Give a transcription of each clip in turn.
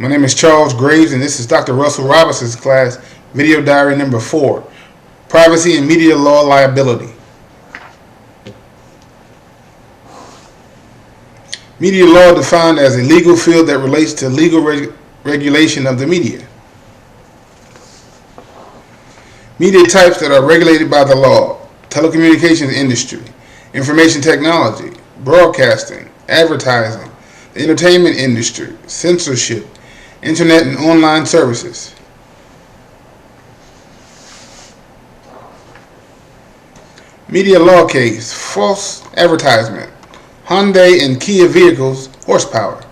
My name is Charles Graves, and this is Dr. Russell Robinson's class, video diary number 4, Privacy and Media Law Liability. Media law defined as a legal field that relates to legal regulation of the media. Media types that are regulated by the law: telecommunications industry, information technology, broadcasting, advertising, the entertainment industry, censorship, internet and online services. Media law case: false advertisement. Hyundai and Kia vehicles horsepower.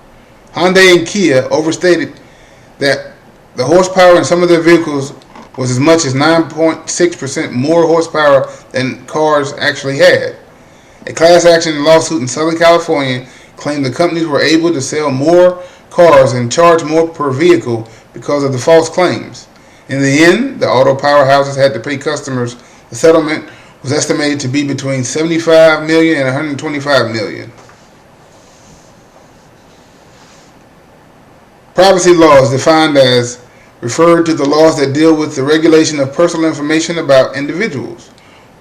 Hyundai and Kia overstated that the horsepower in some of their vehicles was as much as 9.6% more horsepower than cars actually had. A class action lawsuit in Southern California claimed the companies were able to sell more cars and charge more per vehicle because of the false claims. In the end, the auto powerhouses had to pay customers. The settlement was estimated to be between $75 million and $125 million. Privacy law is defined as referred to the laws that deal with the regulation of personal information about individuals,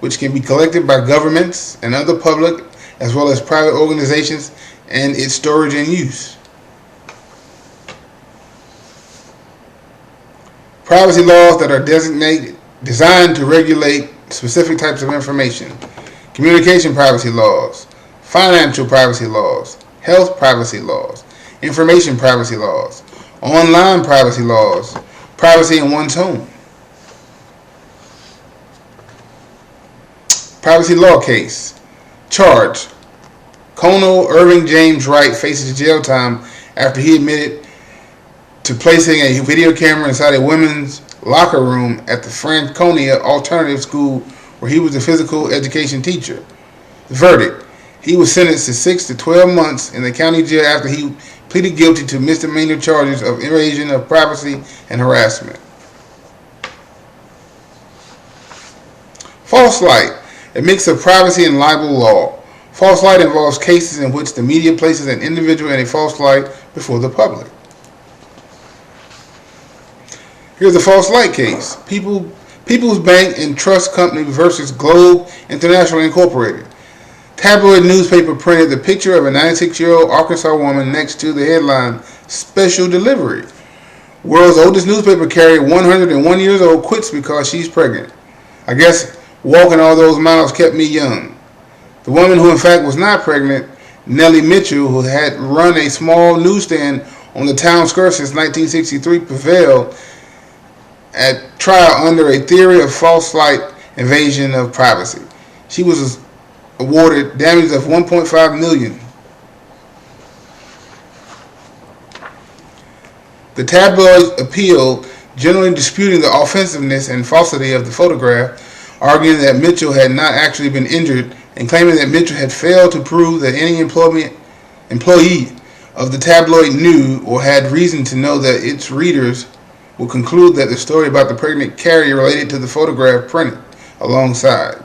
which can be collected by governments and other public as well as private organizations, and its storage and use. Privacy laws that are designed to regulate specific types of information: communication privacy laws, financial privacy laws, health privacy laws, information privacy laws, online privacy laws, privacy in one's home. Privacy law case. Charge: Colonel Irving James Wright faces jail time after he admitted to placing a video camera inside a women's locker room at the Franconia Alternative School where he was a physical education teacher. The verdict: he was sentenced to 6 to 12 months in the county jail after he pleaded guilty to misdemeanor charges of invasion of privacy and harassment. False light: a mix of privacy and libel law. False light involves cases in which the media places an individual in a false light before the public. Here's a false light case: People's Bank and Trust Company versus Globe International Incorporated. Tabloid newspaper printed the picture of a 96-year-old Arkansas woman next to the headline, "Special Delivery." World's oldest newspaper carrier, 101 years old, quits because she's pregnant. I guess walking all those miles kept me young. The woman, who in fact was not pregnant, Nellie Mitchell, who had run a small newsstand on the town square since 1963, prevailed at trial under a theory of false light invasion of privacy. She was awarded damages of $1.5 million. The tabloids appealed, generally disputing the offensiveness and falsity of the photograph, arguing that Mitchell had not actually been injured and claiming that Mitchell had failed to prove that any employee of the tabloid knew or had reason to know that its readers would conclude that the story about the pregnant carrier related to the photograph printed alongside.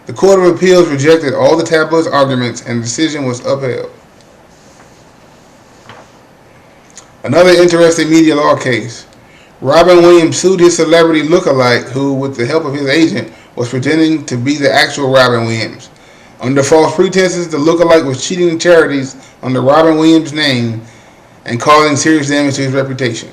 The Court of Appeals rejected all the tabloid's arguments and the decision was upheld. Another interesting media law case. Robin Williams sued his celebrity look-alike who, with the help of his agent, was pretending to be the actual Robin Williams. Under false pretenses, the look-alike was cheating charities under Robin Williams' name and causing serious damage to his reputation.